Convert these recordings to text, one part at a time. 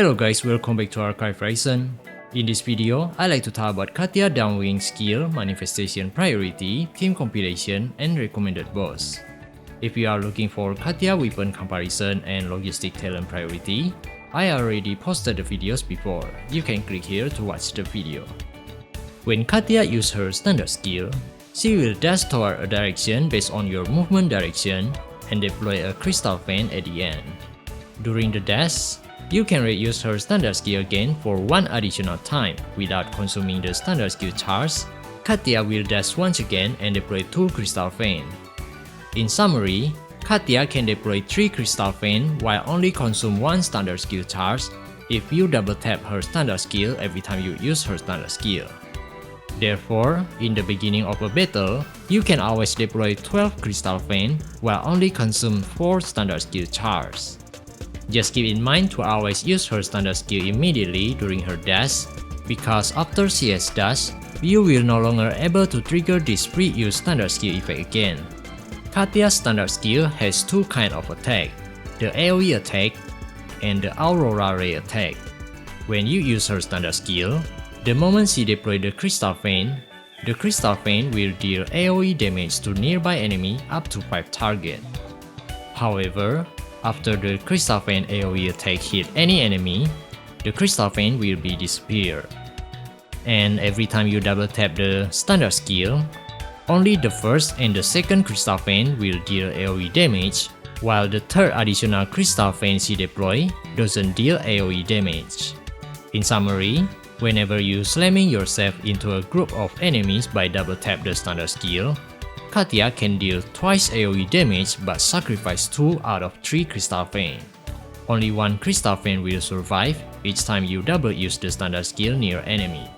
Hello guys, welcome back to Archive Ryzen. In this video, I like to talk about Katya DW skill, manifestation priority, team compilation, and recommended boss. If you are looking for Katya weapon comparison and logistic talent priority, I already posted the videos before. You can click here to watch the video. When Katya uses her standard skill, she will dash toward a direction based on your movement direction and deploy a crystal fan at the end. During the dash, you can reuse her standard skill again for one additional time without consuming the standard skill charge. Katya will dash once again and deploy 2 crystal fan. In summary, Katya can deploy 3 crystal fan while only consume 1 standard skill charge if you double tap her standard skill every time you use her standard skill. Therefore, in the beginning of a battle, you can always deploy 12 crystal fan while only consume 4 standard skill charge. Just keep in mind to always use her standard skill immediately during her dash, because after she has dashed, you will no longer able to trigger this pre-used standard skill effect again. Katya's standard skill has 2 kinds of attack, the AoE attack and the Aurora Ray attack. When you use her standard skill, the moment she deploys the crystal fan will deal AoE damage to nearby enemy up to 5 targets. However, after the crystal fan AoE attack hit any enemy, the crystal fan will be disappeared. And every time you double tap the standard skill, only the first and the second crystal fan will deal AoE damage, while the third additional crystal fan she deploys doesn't deal AoE damage. In summary, whenever you slamming yourself into a group of enemies by double tap the standard skill, Katya can deal twice AoE damage but sacrifice 2 out of 3 crystal fan. Only 1 crystal fan will survive each time you double use the standard skill near enemy.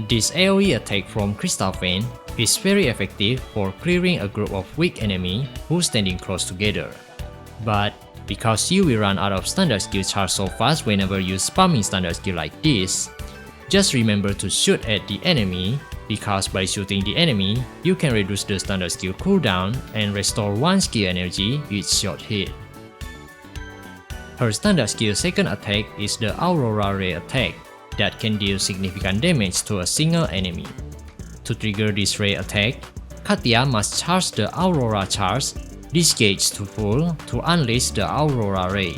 This AoE attack from crystal fan is very effective for clearing a group of weak enemy who standing close together. But because you will run out of standard skill charge so fast whenever you spamming standard skill like this, just remember to shoot at the enemy, because by shooting the enemy, you can reduce the standard skill cooldown and restore 1 skill energy each shot hit. Her standard skill second attack is the Aurora Ray attack that can deal significant damage to a single enemy. To trigger this ray attack, Katya must charge the Aurora charge, disengage to full to unleash the Aurora Ray.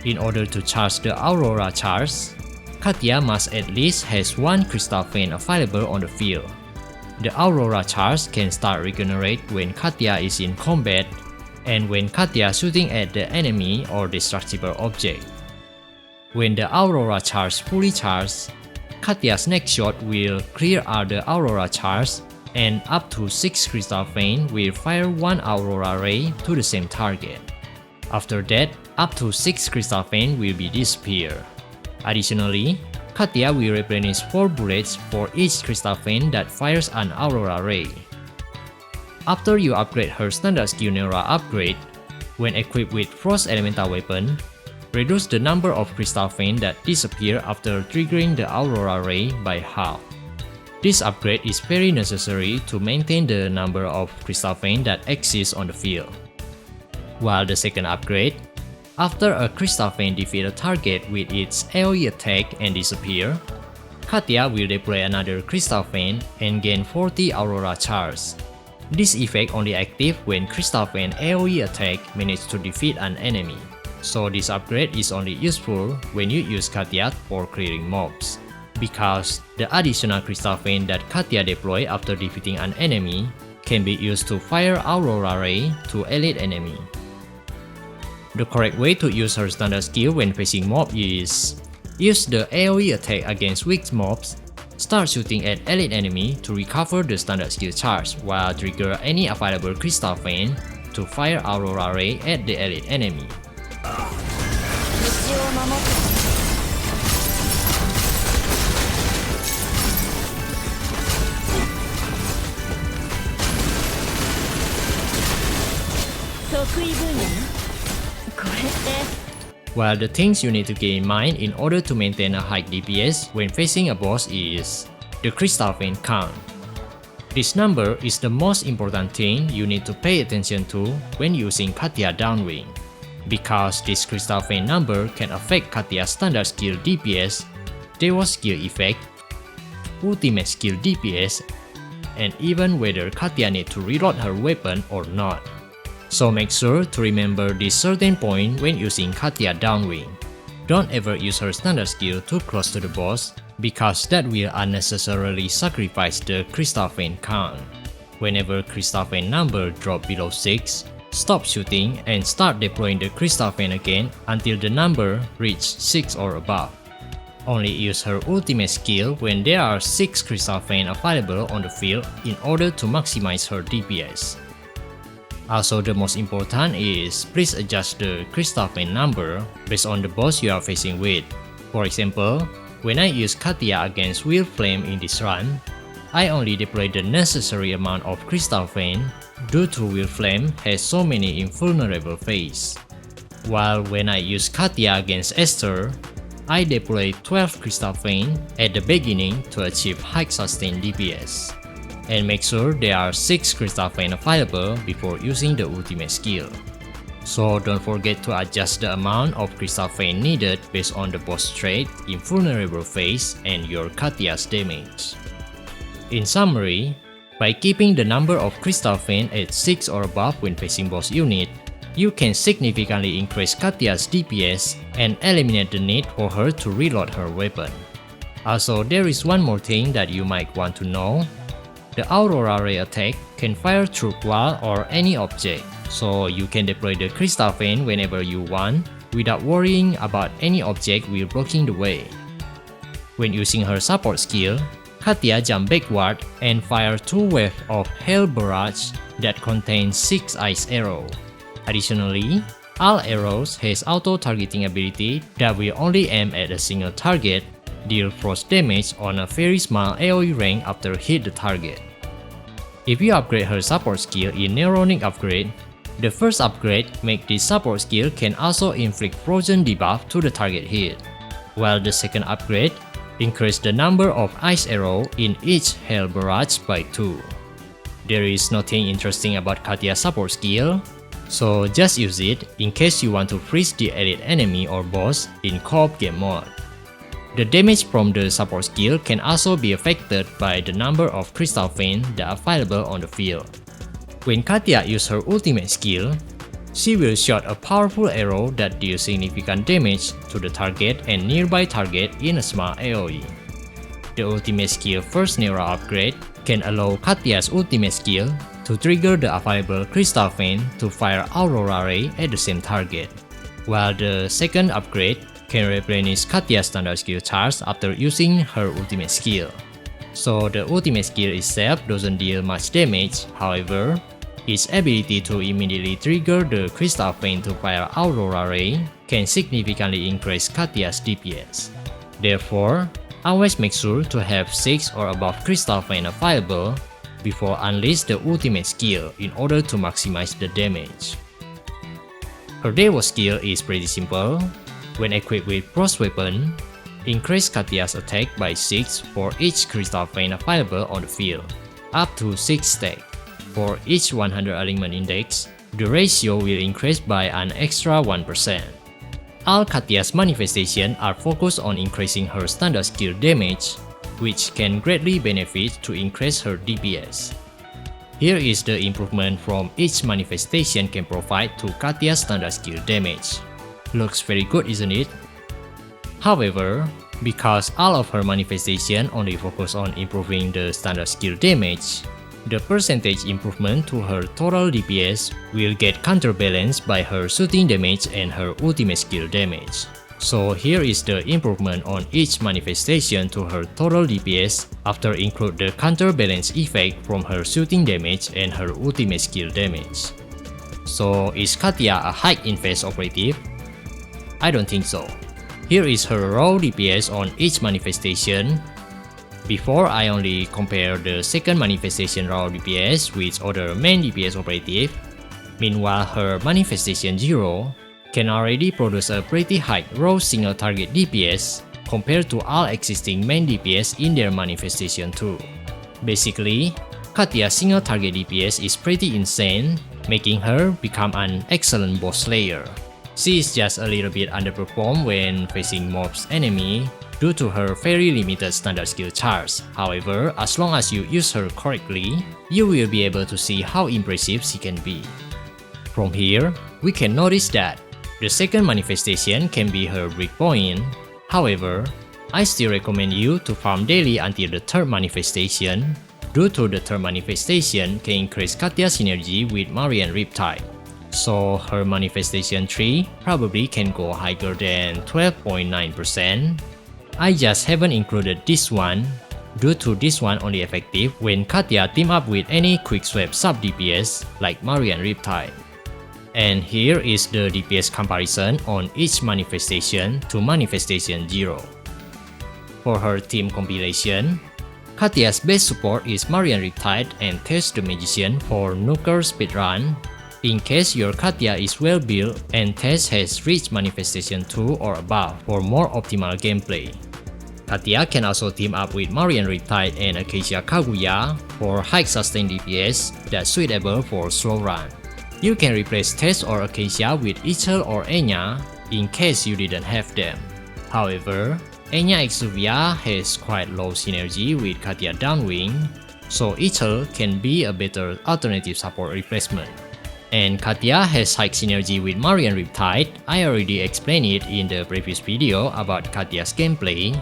In order to charge the Aurora charge, Katya must at least has 1 crystal fan available on the field. The Aurora charge can start regenerate when Katya is in combat and when Katya shooting at the enemy or destructible object. When the Aurora charge fully charged, Katya's next shot will clear out the Aurora charge and up to 6 crystal fan will fire 1 Aurora Ray to the same target. After that, up to 6 crystal fan will be disappear. Additionally, Katya will replenish 4 bullets for each crystal fan that fires an Aurora Ray. After you upgrade her standard skill Neura upgrade, when equipped with Frost Elemental weapon, reduce the number of crystal fan that disappear after triggering the Aurora Ray by half. This upgrade is very necessary to maintain the number of crystal fan that exists on the field. While the second upgrade, after a crystal fan defeats a target with its AoE attack and disappear, Katya will deploy another crystal fan and gain 40 Aurora charge. This effect only active when crystal fan AoE attack manage to defeat an enemy, so this upgrade is only useful when you use Katya for clearing mobs, because the additional crystal fan that Katya deploy after defeating an enemy can be used to fire Aurora Ray to elite enemy. The correct way to use her standard skill when facing mob is use the AoE attack against weak mobs, start shooting at elite enemy to recover the standard skill charge while trigger any available crystal fan to fire Aurora Ray at the elite enemy. While the things you need to keep in mind in order to maintain a high DPS when facing a boss is the crystal fan count. This number is the most important thing you need to pay attention to when using Katya DWING. because this crystal fane number can affect Katya's standard skill DPS, Deiwos skill effect, ultimate skill DPS, and even whether Katya needs to reload her weapon or not. So make sure to remember this certain point when using Katya Downwing. Don't ever use her standard skill too close to the boss, because that will unnecessarily sacrifice the crystal fane count. Whenever crystal fane number drop below 6, stop shooting and start deploying the crystal fane again until the number reaches 6 or above. Only use her ultimate skill when there are 6 crystal fane available on the field in order to maximize her DPS. Also, the most important is please adjust the crystal fane number based on the boss you are facing with. For example, when I use Katya against Will Flame in this run, I only deploy the necessary amount of crystal fane due to Will Flame has so many invulnerable phase. While when I use Katya against Esther, I deploy 12 crystal fane at the beginning to achieve high sustained DPS. And make sure there are 6 crystal fane available before using the ultimate skill. So don't forget to adjust the amount of crystal fane needed based on the boss trait, invulnerable phase, and your Katya's damage. In summary, by keeping the number of crystal fane at 6 or above when facing boss unit, you can significantly increase Katya's DPS and eliminate the need for her to reload her weapon. Also, there is one more thing that you might want to know. The Aurora Ray attack can fire through wall or any object, so you can deploy the crystal fane whenever you want without worrying about any object while blocking the way. When using her support skill, Katya jump backward and fire 2 waves of Hail Barrage that contain 6 ice arrows. Additionally, all arrows has auto-targeting ability that will only aim at a single target, deal frost damage on a very small AoE rank after hit the target. If you upgrade her support skill in Neuronic upgrade, the first upgrade make this support skill can also inflict frozen debuff to the target hit, while the second upgrade increase the number of ice arrow in each Hail Barrage by 2. There is nothing interesting about Katya's support skill, so just use it in case you want to freeze the elite enemy or boss in co-op game mode. The damage from the support skill can also be affected by the number of crystal fane that are available on the field. When Katya uses her ultimate skill, she will shoot a powerful arrow that deals significant damage to the target and nearby target in a small AoE. The ultimate skill first Neuro upgrade can allow Katya's ultimate skill to trigger the available crystal fane to fire Aurora Ray at the same target, while the second upgrade can replenish Katya's standard skill charge after using her ultimate skill. So the ultimate skill itself doesn't deal much damage, however, its ability to immediately trigger the crystal fane to fire Aurora Ray can significantly increase Katya's DPS. Therefore, always make sure to have 6 or above crystal fane available before unleash the ultimate skill in order to maximize the damage. Her Deiwos skill is pretty simple. When equipped with Frost Weapon, increase Katya's attack by 6 for each crystal fane available on the field, up to 6 stacks. For each 100 alignment index, the ratio will increase by an extra 1%. All Katya's manifestations are focused on increasing her standard skill damage, which can greatly benefit to increase her DPS. Here is the improvement from each manifestation can provide to Katya's standard skill damage. Looks very good, isn't it? However, because all of her manifestation only focus on improving the standard skill damage, the percentage improvement to her total DPS will get counterbalanced by her shooting damage and her ultimate skill damage. So here is the improvement on each manifestation to her total DPS after include the counterbalance effect from her shooting damage and her ultimate skill damage. So is Katya a high invest operative? I don't think so. Here is her raw DPS on each manifestation. Before, I only compare the second manifestation raw DPS with other main DPS operative. Meanwhile, her manifestation 0 can already produce a pretty high raw single target DPS compared to all existing main DPS in their manifestation 2. Basically, Katya's single target DPS is pretty insane, making her become an excellent boss slayer. She is just a little bit underperformed when facing mobs enemy due to her very limited standard skill charts. However, as long as you use her correctly, you will be able to see how impressive she can be. From here, we can notice that the second manifestation can be her breakpoint. However, I still recommend you to farm daily until the third manifestation, due to the third manifestation can increase Katya's synergy with Marian Riptide. So her manifestation 3 probably can go higher than 12.9%. I just haven't included this one, due to this one only effective when Katya team up with any quick swap sub DPS like Marian Riptide. And here is the DPS comparison on each manifestation to manifestation 0. For her team compilation, Katya's best support is Marian Riptide and Test the Magician for Nuker speedrun. In case your Katya is well built and Test has reached manifestation 2 or above for more optimal gameplay. Katya can also team up with Marian Riptide and Acacia Kaguya for high sustain DPS that's suitable for slow run. You can replace Test or Acacia with Ichel or Enya in case you didn't have them. However, Enya Exuvia has quite low synergy with Katya DW, so Ichel can be a better alternative support replacement. And Katya has high synergy with Marian Riptide. I already explained it in the previous video about Katya's gameplay,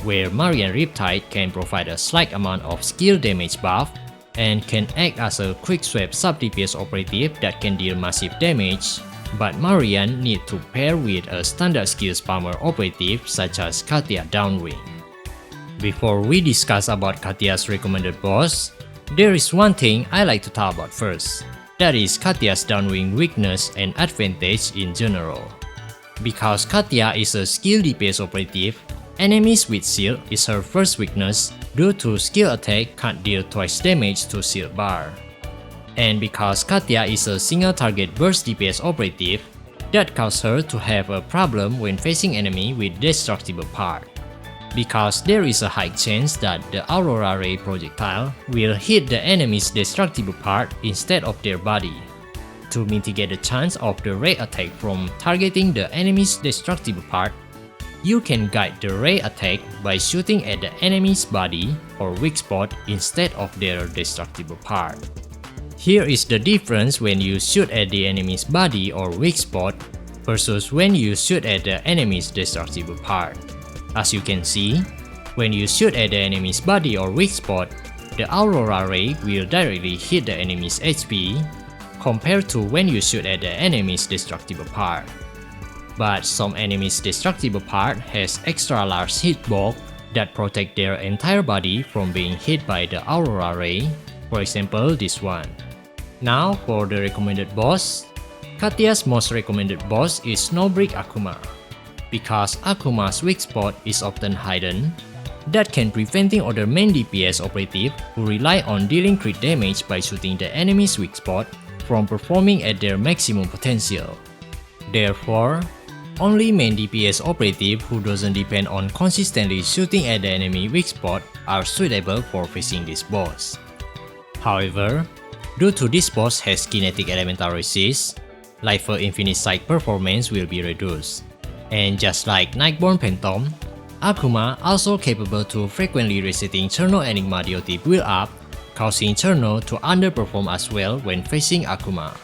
where Marian Riptide can provide a slight amount of skill damage buff and can act as a quick swap sub DPS operative that can deal massive damage, but Marian need to pair with a standard skill spammer operative such as Katya DW. Before we discuss about Katya's recommended boss, there is one thing I like to talk about first. That is Katya's DAWNWING weakness and advantage in general. Because Katya is a skill DPS operative, enemies with shield is her first weakness due to skill attack can't deal twice damage to shield bar. And because Katya is a single target burst DPS operative, that causes her to have a problem when facing enemy with destructible part. Because there is a high chance that the Aurora Ray projectile will hit the enemy's destructible part instead of their body. To mitigate the chance of the ray attack from targeting the enemy's destructible part, you can guide the ray attack by shooting at the enemy's body or weak spot instead of their destructible part. Here is the difference when you shoot at the enemy's body or weak spot versus when you shoot at the enemy's destructible part. As you can see, when you shoot at the enemy's body or weak spot, the Aurora Ray will directly hit the enemy's HP, compared to when you shoot at the enemy's destructible part. But some enemies' destructible part has extra large hitbox that protect their entire body from being hit by the Aurora Ray, for example this one. Now for the recommended boss, Katya's most recommended boss is Snowbreak Akuma. Because Akuma's weak spot is often hidden, that can preventing other main DPS operative who rely on dealing crit damage by shooting the enemy's weak spot from performing at their maximum potential. Therefore, only main DPS operative who doesn't depend on consistently shooting at the enemy weak spot are suitable for facing this boss. However, due to this boss has kinetic elemental resist, Life for Infinite Sight performance will be reduced. And just like Nightborn Phantom, Akuma also capable to frequently resetting Cherno Enigma DOT build up, causing Cherno to underperform as well when facing Akuma.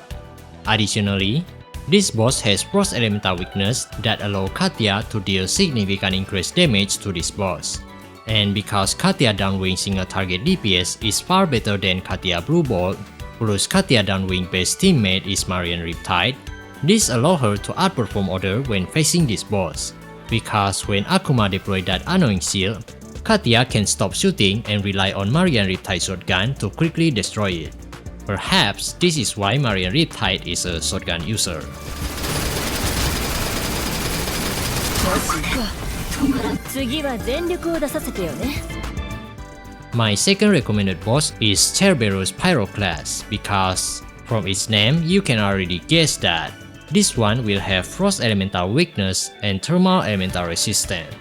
Additionally, this boss has Frost Elemental weakness that allow Katya to deal significant increased damage to this boss. And because Katya DAWNWING single target DPS is far better than Katya Blue Bolt, plus Katya DAWNWING best teammate is Marian Riptide, this allows her to outperform others when facing this boss. Because when Akuma deploys that annoying shield, Katya can stop shooting and rely on Marian Riptide shotgun to quickly destroy it. Perhaps this is why Marian Riptide is a shotgun user. My second recommended boss is Cerberus Pyroclast because from its name you can already guess that this one will have Frost Elemental weakness and Thermal Elemental resistance.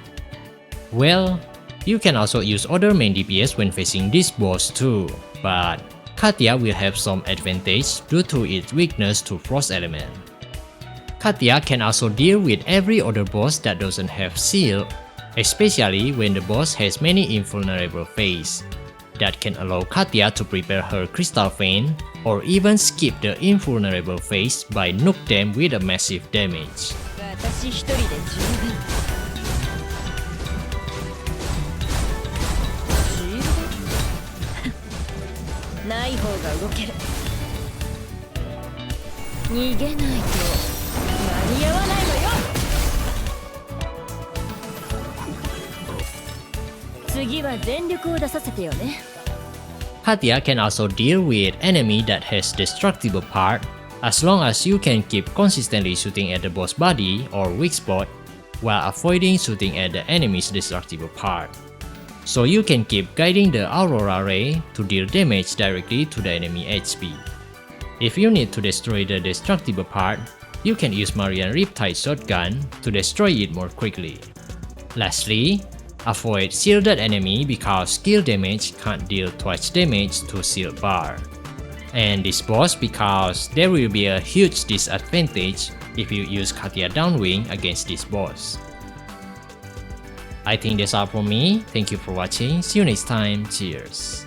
Well, you can also use other main DPS when facing this boss too, but Katya will have some advantage due to its weakness to Frost Element. Katya can also deal with every other boss that doesn't have shield, especially when the boss has many invulnerable phases. That can allow Katya to prepare her crystal vein or even skip the invulnerable phase by nuke them with a massive damage. 私一人で十分。シールドない方が動ける。逃げないと間に合わないのよ。次は全力を出させてよね。Katya can also deal with enemy that has destructible part as long as you can keep consistently shooting at the boss body or weak spot while avoiding shooting at the enemy's destructible part. So you can keep guiding the Aurora Ray to deal damage directly to the enemy HP. If you need to destroy the destructible part, you can use Marian Riptide Shotgun to destroy it more quickly. Lastly, avoid shielded enemy because skill damage can't deal twice damage to shield bar. And this boss because there will be a huge disadvantage if you use Katya DW against this boss. I think that's all for me. Thank you for watching. See you next time. Cheers.